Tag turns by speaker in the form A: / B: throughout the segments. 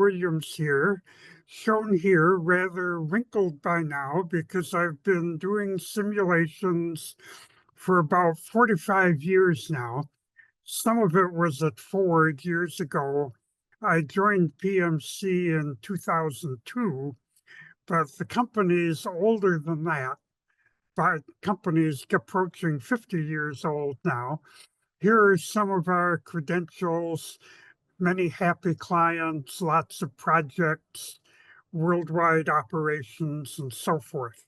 A: Williams here, shown here rather wrinkled by now because I've been doing simulations for about 45 years now. Some of it was at Ford years ago. I joined PMC in 2002, but the company is older than that. But companies approaching 50 years old now. Here are some of our credentials: many happy clients, lots of projects, worldwide operations, and so forth.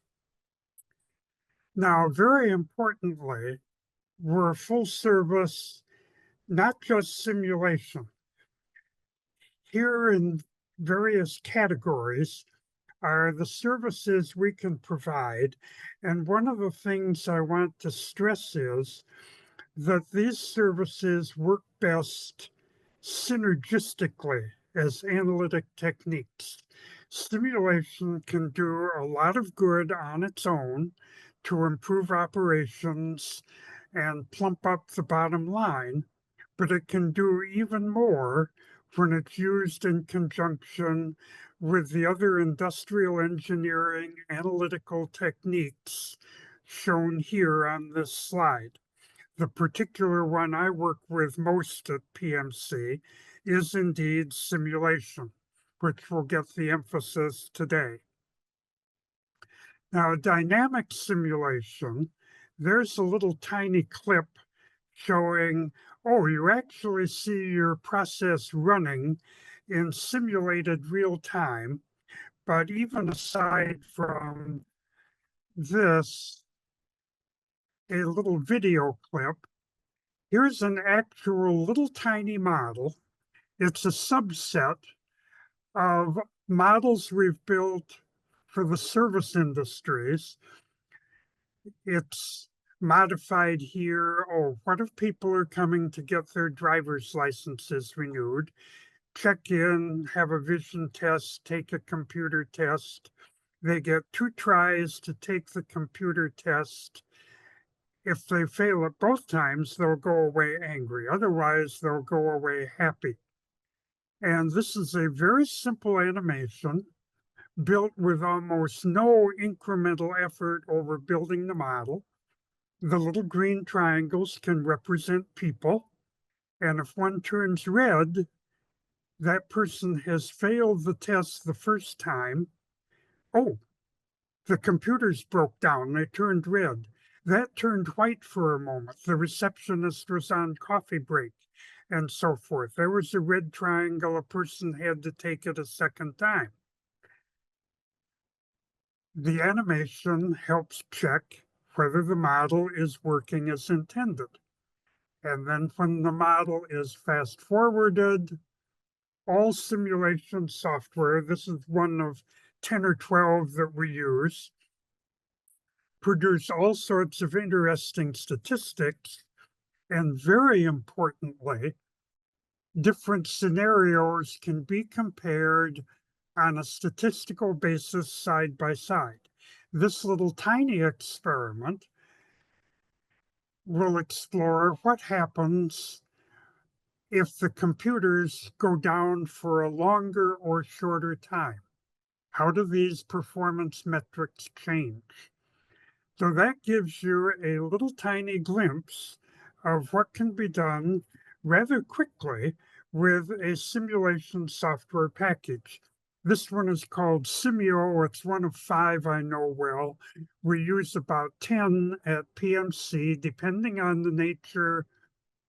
A: Now, very importantly, we're a full service, not just simulation. Here in various categories are the services we can provide. And one of the things I want to stress is that these services work best synergistically as analytic techniques. Simulation can do a lot of good on its own to improve operations and plump up the bottom line, but it can do even more when it's used in conjunction with the other industrial engineering analytical techniques shown here on this slide. The particular one I work with most at PMC is indeed simulation, which will get the emphasis today. Now, dynamic simulation, there's a little tiny clip showing, oh, you actually see your process running in simulated real time. But even aside from this, a little video clip, here's an actual little tiny model. It's a subset of models we've built for the service industries. It's modified here. Oh, what if people are coming to get their driver's licenses renewed? Check in, have a vision test, take a computer test. They get 2 tries to take the computer test. If they fail at both times, they'll go away angry. Otherwise, they'll go away happy. And this is a very simple animation built with almost no incremental effort over building the model. The little green triangles can represent people. And if one turns red, that person has failed the test the first time. Oh, the computers broke down. They turned red. That turned white for a moment. The receptionist was on coffee break and so forth. There was a red triangle. A person had to take it a second time. The animation helps check whether the model is working as intended. And then when the model is fast forwarded, all simulation software, this is one of 10 or 12 that we use, produce all sorts of interesting statistics. And very importantly, different scenarios can be compared on a statistical basis side by side. This little tiny experiment will explore what happens if the computers go down for a longer or shorter time. How do these performance metrics change? So that gives you a little tiny glimpse of what can be done rather quickly with a simulation software package. This one is called Simio. It's one of 5 I know well. We use about 10 at PMC, depending on the nature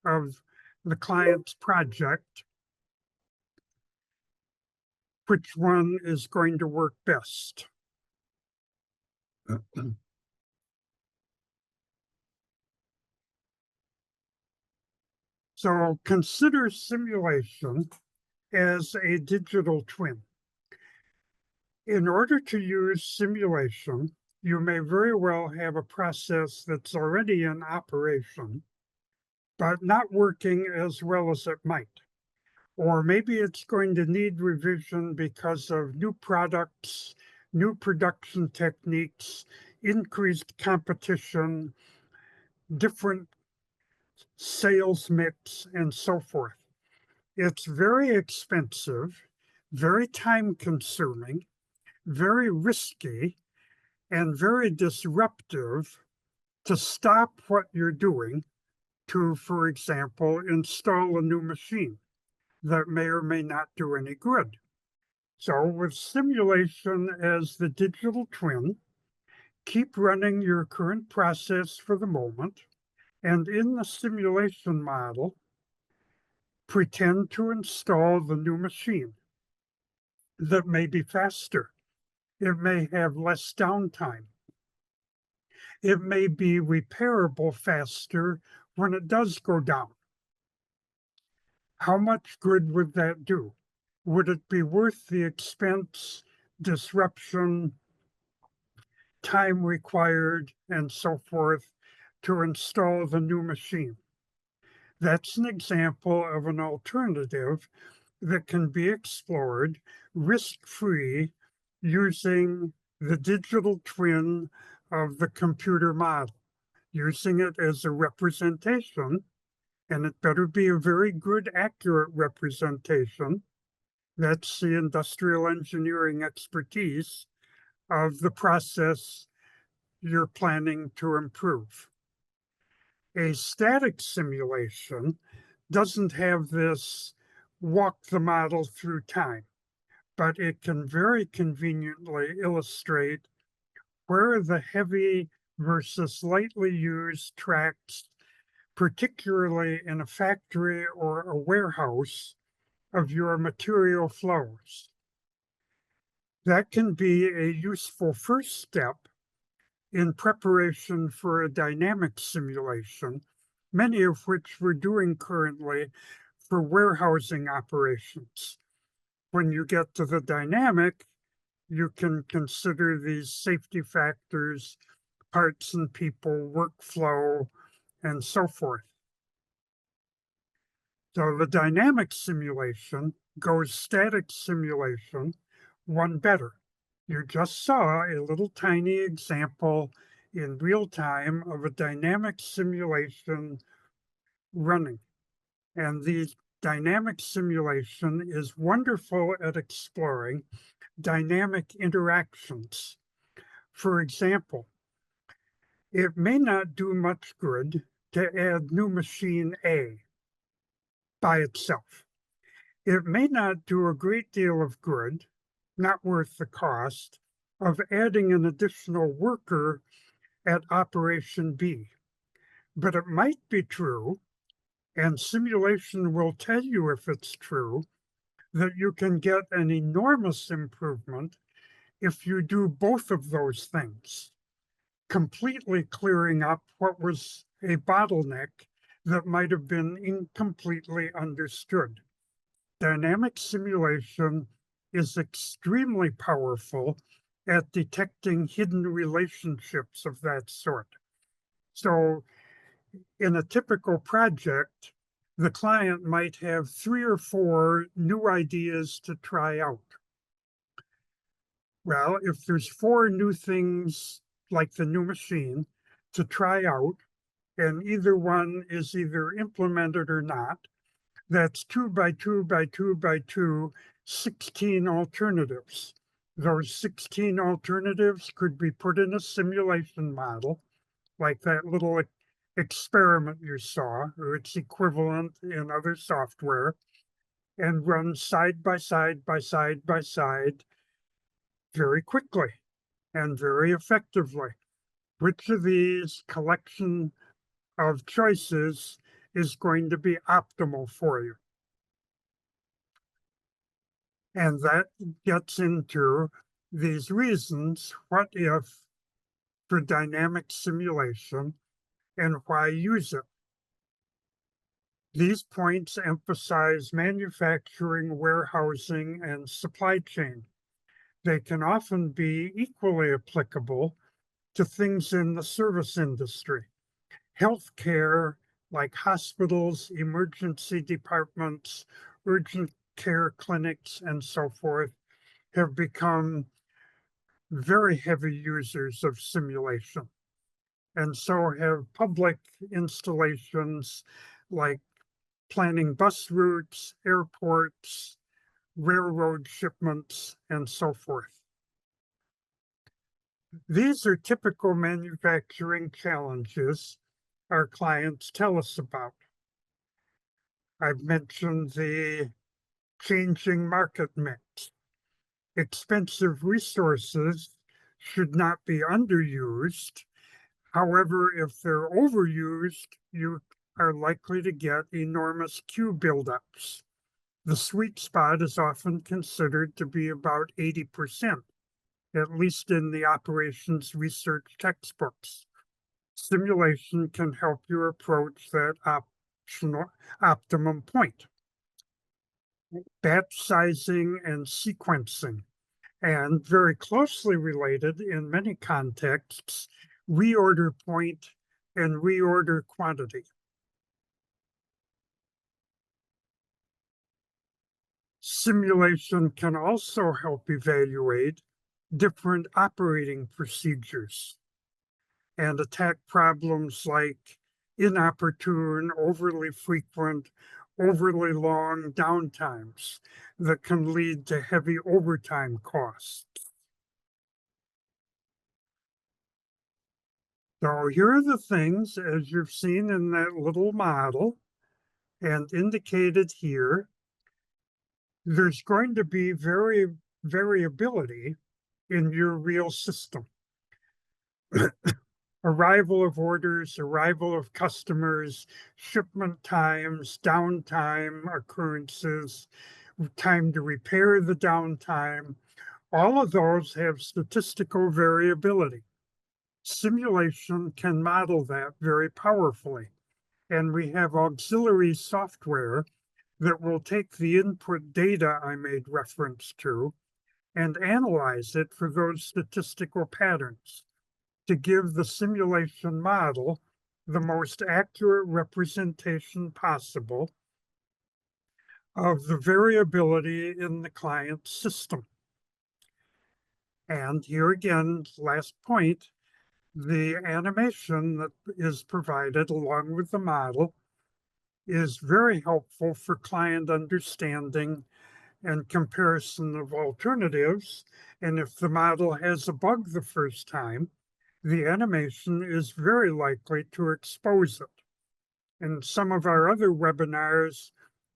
A: of the client's project, which one is going to work best. So consider simulation as a digital twin. In order to use simulation, you may very well have a process that's already in operation, but not working as well as it might. Or maybe it's going to need revision because of new products, new production techniques, increased competition, different sales mix, and so forth. It's very expensive very time-consuming, very risky, and very disruptive to stop what you're doing to, for example, install a new machine that may or may not do any good. So with simulation as the digital twin, keep running your current process for the moment, and in the simulation model, pretend to install the new machine that may be faster. It may have less downtime. It may be repairable faster when it does go down. How much good would that do? Would it be worth the expense, disruption, time required, and so forth to install the new machine? That's an example of an alternative that can be explored risk-free using the digital twin of the computer model, using it as a representation, and it better be a very good, accurate representation. That's the industrial engineering expertise of the process you're planning to improve. A static simulation doesn't have this walk the model through time, but it can very conveniently illustrate where the heavy versus lightly used tracks, particularly in a factory or a warehouse, of your material flows. That can be a useful first step in preparation for a dynamic simulation, many of which we're doing currently for warehousing operations. When you get to the dynamic, you can consider these safety factors, parts and people, workflow, and so forth. So the dynamic simulation goes static simulation one better. You just saw a little tiny example in real time of a dynamic simulation running. And the dynamic simulation is wonderful at exploring dynamic interactions. For example, it may not do much good to add new machine A by itself. It may not do a great deal of good, not worth the cost, of adding an additional worker at operation B. But it might be true, and simulation will tell you if it's true, that you can get an enormous improvement if you do both of those things, completely clearing up what was a bottleneck that might have been incompletely understood. Dynamic simulation is extremely powerful at detecting hidden relationships of that sort. So in a typical project, the client might have 3 or 4 new ideas to try out. Well, if there's 4 new things like the new machine to try out, and either one is either implemented or not, that's 2 by 2 by 2 by 2, 16 alternatives. Those 16 alternatives could be put in a simulation model, like that little experiment you saw, or its equivalent in other software, and run side by side by side by side very quickly and very effectively. Which of these collection of choices is going to be optimal for you? And that gets into these reasons, what if, for dynamic simulation, and why use it. These points emphasize manufacturing, warehousing, and supply chain. They can often be equally applicable to things in the service industry. Healthcare, like hospitals, emergency departments, urgent care clinics, and so forth, have become very heavy users of simulation. And so have public installations like planning bus routes, airports, railroad shipments, and so forth. These are typical manufacturing challenges our clients tell us about. I've mentioned the changing market mix. Expensive resources should not be underused. However, if they're overused, you are likely to get enormous queue buildups. The sweet spot is often considered to be about 80%, at least in the operations research textbooks. Simulation can help you approach that optimum point. Batch sizing and sequencing, and very closely related in many contexts, reorder point and reorder quantity. Simulation can also help evaluate different operating procedures and attack problems like inopportune, overly frequent, overly long downtimes that can lead to heavy overtime costs. So here are the things, as you've seen in that little model and indicated here. There's going to be variability in your real system. Arrival of orders, arrival of customers, shipment times, downtime occurrences, time to repair the downtime, all of those have statistical variability. Simulation can model that very powerfully, and we have auxiliary software that will take the input data I made reference to and analyze it for those statistical patterns to give the simulation model the most accurate representation possible of the variability in the client system. And here again, last point, the animation that is provided along with the model is very helpful for client understanding and comparison of alternatives. And if the model has a bug the first time, the animation is very likely to expose it. In some of our other webinars,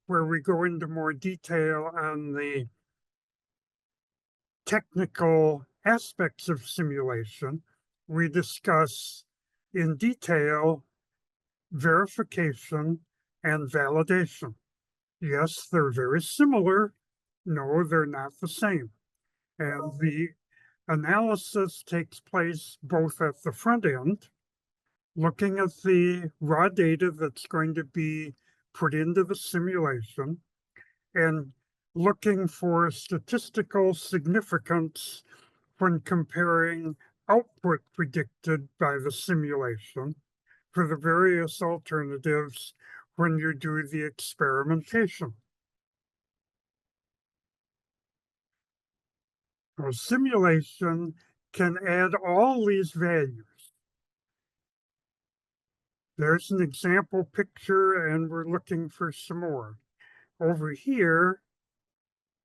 A: where we go into more detail on the technical aspects of simulation, we discuss in detail verification and validation. Yes, they're very similar. No, they're not the same. And the analysis takes place both at the front end, looking at the raw data that's going to be put into the simulation, and looking for statistical significance when comparing output predicted by the simulation for the various alternatives when you do the experimentation. So simulation can add all these values. There's an example picture, and we're looking for some more. Over here,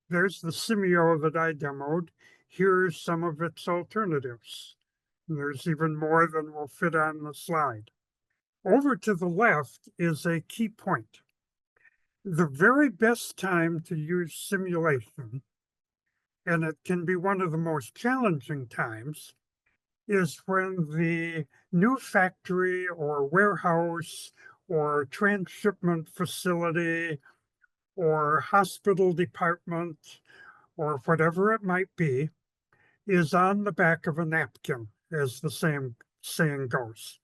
A: there's the Simio that I demoed. Here's some of its alternatives. And there's even more than will fit on the slide. Over to the left is a key point. The very best time to use simulation, and it can be one of the most challenging times, is when the new factory or warehouse or transshipment facility or hospital department or whatever it might be is on the back of a napkin, as the saying goes.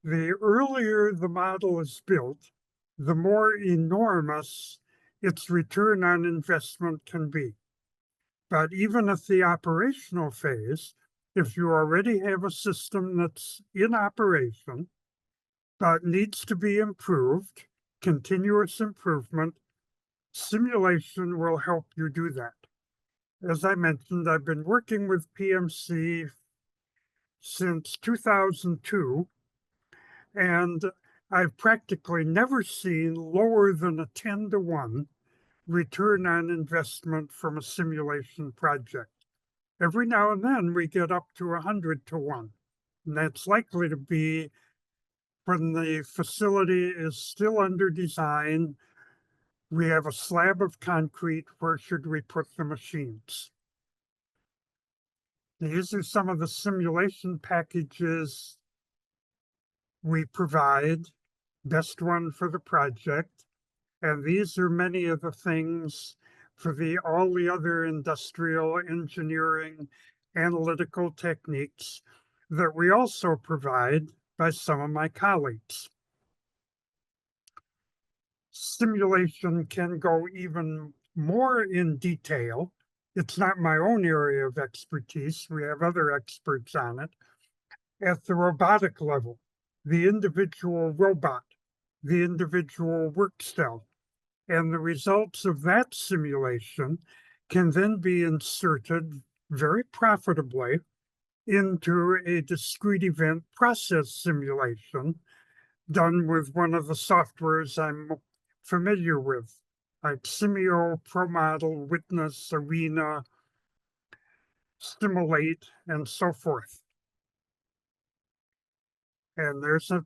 A: The earlier the model is built, the more enormous its return on investment can be. But even at the operational phase, if you already have a system that's in operation but needs to be improved, continuous improvement, simulation will help you do that. As I mentioned, I've been working with PMC since 2002, and I've practically never seen lower than a 10 to 1 return on investment from a simulation project. Every now and then we get up to 100 to 1, and that's likely to be when the facility is still under design. We have a slab of concrete. Where should we put the machines? These are some of the simulation packages we provide, best one for the project. And these are many of the things for all the other industrial engineering analytical techniques that we also provide by some of my colleagues. Simulation can go even more in detail. It's not my own area of expertise. We have other experts on it. At the robotic level, the individual robot, the individual work cell, and the results of that simulation can then be inserted very profitably into a discrete event process simulation done with one of the softwares I'm familiar with, like Simio, ProModel, Witness, Arena, Simulate, and so forth. And there's a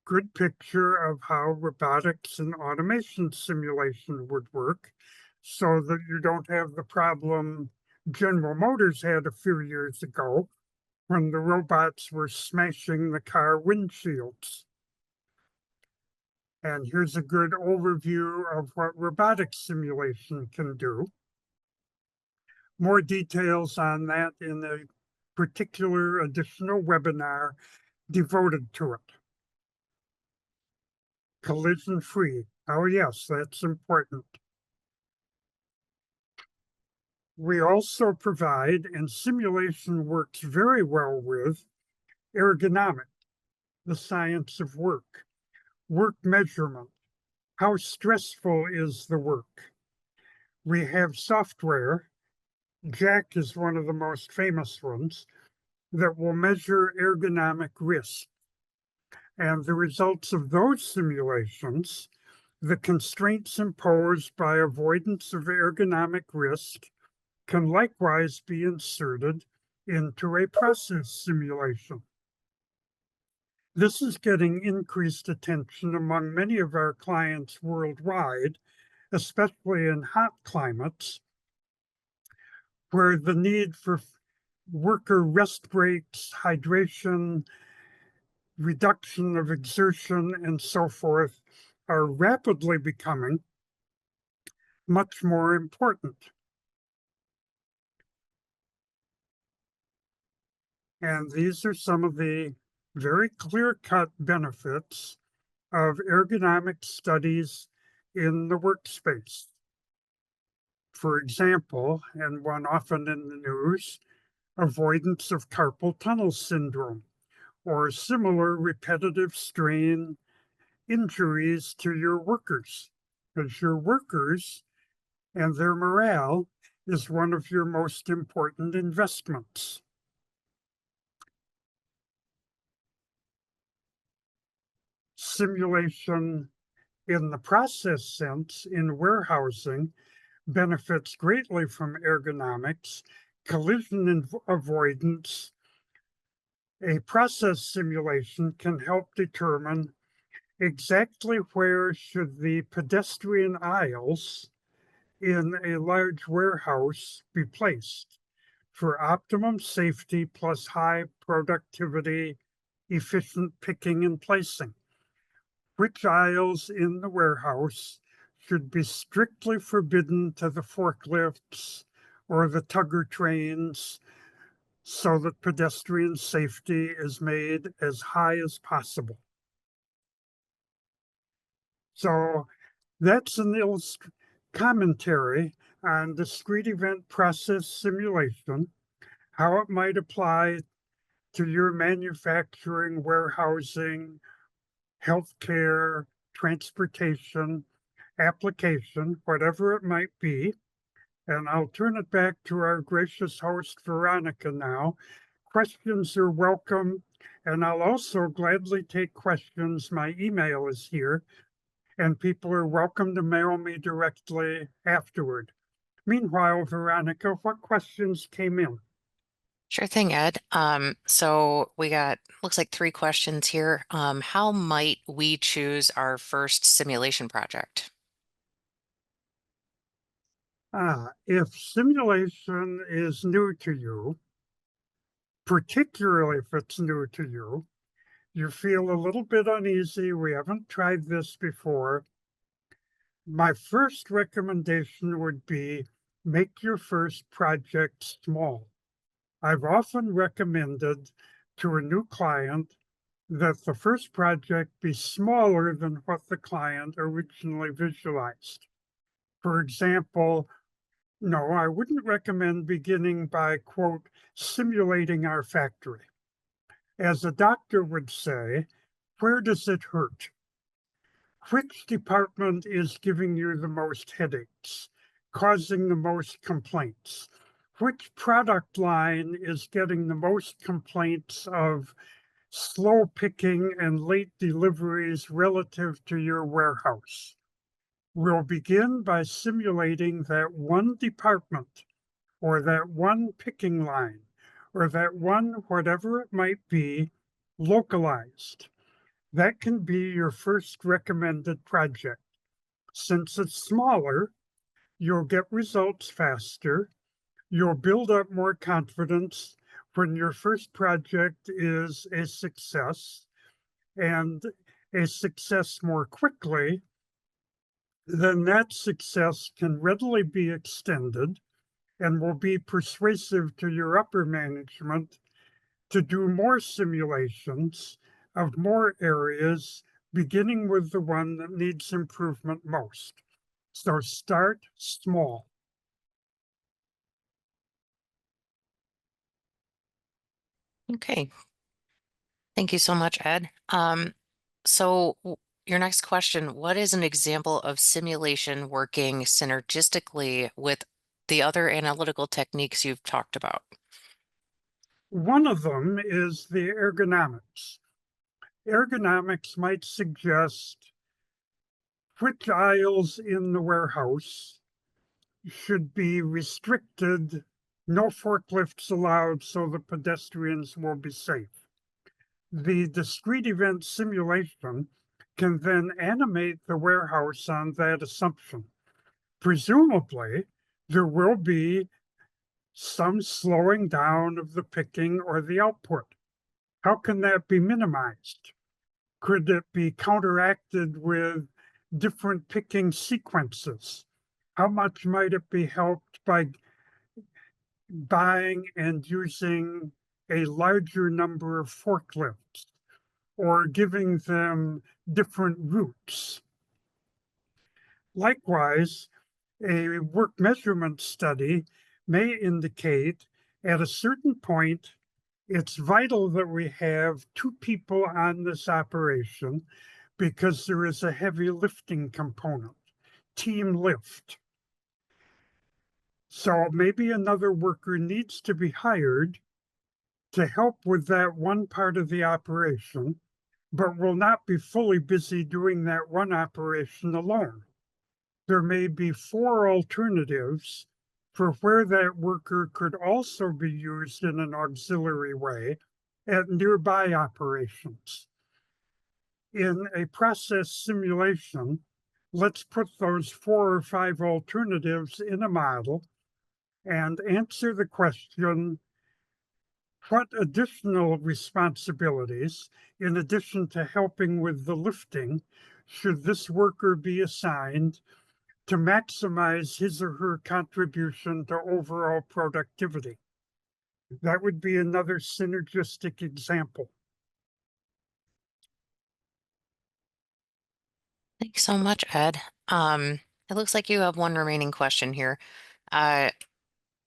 A: good picture of how robotics and automation simulation would work so that you don't have the problem General Motors had a few years ago when the robots were smashing the car windshields. And here's a good overview of what robotic simulation can do. More details on that in a particular additional webinar devoted to it. Collision free. Oh yes, that's important. We also provide, and simulation works very well with, ergonomic, the science of work measurement. How stressful is the work? We have software, Jack is one of the most famous ones, that will measure ergonomic risk. And the results of those simulations, the constraints imposed by avoidance of ergonomic risk, can likewise be inserted into a process simulation. This is getting increased attention among many of our clients worldwide, especially in hot climates, where the need for worker rest breaks, hydration, reduction of exertion, and so forth are rapidly becoming much more important. And these are some of the very clear-cut benefits of ergonomic studies in the workspace. For example, and one often in the news, avoidance of carpal tunnel syndrome or similar repetitive strain injuries to your workers, because your workers and their morale is one of your most important investments. Simulation in the process sense in warehousing benefits greatly from ergonomics, collision avoidance. A process simulation can help determine exactly where should the pedestrian aisles in a large warehouse be placed for optimum safety plus high productivity, efficient picking and placing. Which aisles in the warehouse should be strictly forbidden to the forklifts or the tugger trains so that pedestrian safety is made as high as possible. So that's an commentary on discrete event process simulation, how it might apply to your manufacturing, warehousing, healthcare, transportation, application, whatever it might be. And I'll turn it back to our gracious host, Veronica, now. Questions are welcome, and I'll also gladly take questions. My email is here, and people are welcome to mail me directly afterward. Meanwhile, Veronica, what questions came in?
B: Sure thing, Ed. So we got, looks like three questions here. How might we choose our first simulation project?
A: If simulation is new to you, particularly if it's new to you, you feel a little bit uneasy, we haven't tried this before, my first recommendation would be make your first project small. I've often recommended to a new client that the first project be smaller than what the client originally visualized. For example, no, I wouldn't recommend beginning by, quote, simulating our factory. As a doctor would say, where does it hurt? Which department is giving you the most headaches, causing the most complaints? Which product line is getting the most complaints of slow picking and late deliveries relative to your warehouse? We'll begin by simulating that one department or that one picking line or that one, whatever it might be, localized. That can be your first recommended project. Since it's smaller, you'll get results faster. You'll build up more confidence when your first project is a success and a success more quickly. Then that success can readily be extended and will be persuasive to your upper management to do more simulations of more areas, beginning with the one that needs improvement most. So start small.
B: Okay, thank you so much, Ed. Your next question, what is an example of simulation working synergistically with the other analytical techniques you've talked about?
A: One of them is the ergonomics. Ergonomics might suggest which aisles in the warehouse should be restricted, no forklifts allowed so the pedestrians will be safe. The discrete event simulation can then animate the warehouse on that assumption. Presumably, there will be some slowing down of the picking or the output. How can that be minimized? Could it be counteracted with different picking sequences? How much might it be helped by buying and using a larger number of forklifts or giving them different routes? Likewise, a work measurement study may indicate at a certain point, it's vital that we have two people on this operation because there is a heavy lifting component, team lift. So maybe another worker needs to be hired to help with that one part of the operation, but will not be fully busy doing that one operation alone. There may be four alternatives for where that worker could also be used in an auxiliary way at nearby operations. In a process simulation, let's put those four or five alternatives in a model and answer the question, what additional responsibilities, in addition to helping with the lifting, should this worker be assigned to maximize his or her contribution to overall productivity? That would be another synergistic example.
B: Thanks so much, Ed. It looks like you have one remaining question here. Uh,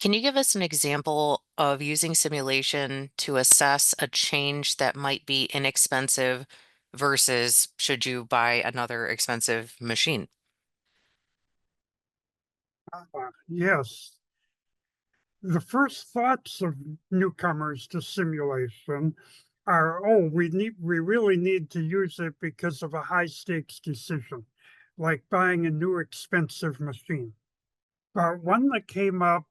B: Can you give us an example of using simulation to assess a change that might be inexpensive versus should you buy another expensive machine?
A: Yes, the first thoughts of newcomers to simulation are, oh, we really need to use it because of a high stakes decision. like buying a new expensive machine. But one that came up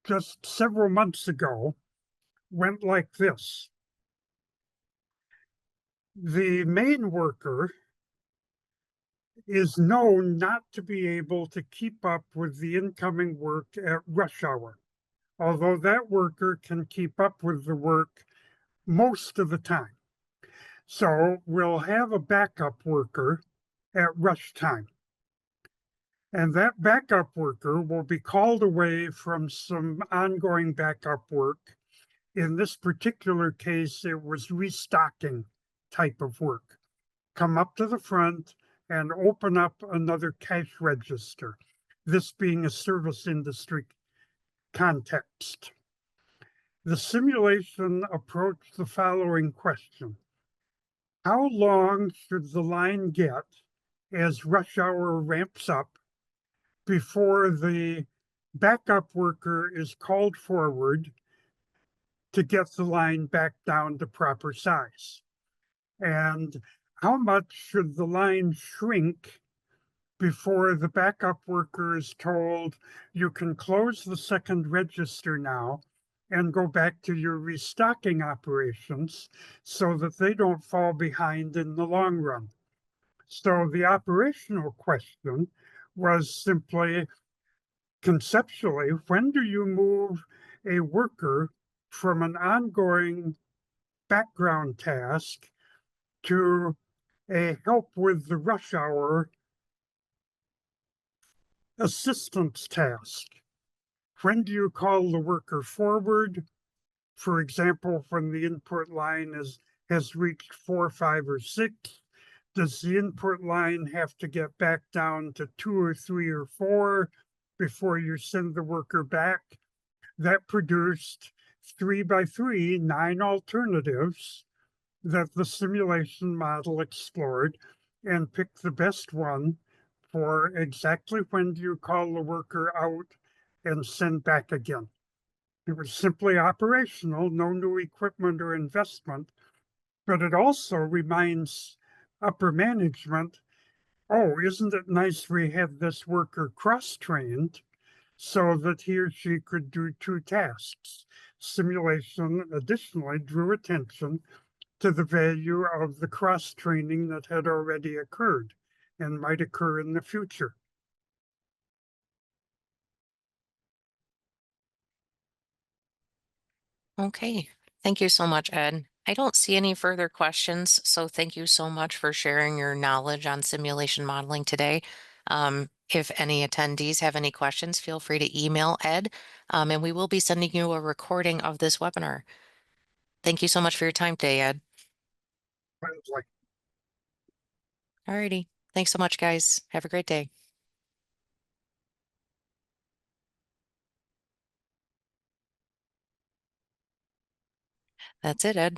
A: just several months ago went like this. The main worker is known not to be able to keep up with the incoming work at rush hour, although that worker can keep up with the work most of the time. So we'll have a backup worker at rush time. And that backup worker will be called away from some ongoing backup work. In this particular case, it was restocking type of work. Come up to the front and open up another cash register, this being a service industry context. The simulation approached the following question. How long should the line get as rush hour ramps up before the backup worker is called forward to get the line back down to proper size? And how much should the line shrink before the backup worker is told you can close the second register now and go back to your restocking operations so that they don't fall behind in the long run? So the operational question was simply conceptually, when do you move a worker from an ongoing background task to a help with the rush hour assistance task? When do you call the worker forward? For example, when the input line has reached 4, 5, or 6, does the input line have to get back down to 2 or 3 or 4 before you send the worker back? That produced 3 by 3, 9 alternatives that the simulation model explored and picked the best one for exactly when do you call the worker out and send back again. It was simply operational, no new equipment or investment, but it also reminds upper management, oh, isn't it nice we have this worker cross-trained so that he or she could do two tasks? Simulation additionally drew attention to the value of the cross-training that had already occurred and might occur in the future.
B: Okay. Thank you so much, Ed. I don't see any further questions, so thank you so much for sharing your knowledge on simulation modeling today. If any attendees have any questions, feel free to email Ed, and we will be sending you a recording of this webinar. Thank you so much for your time today, Ed.
A: Like
B: Alrighty. Thanks so much, guys. Have a great day. That's it, Ed.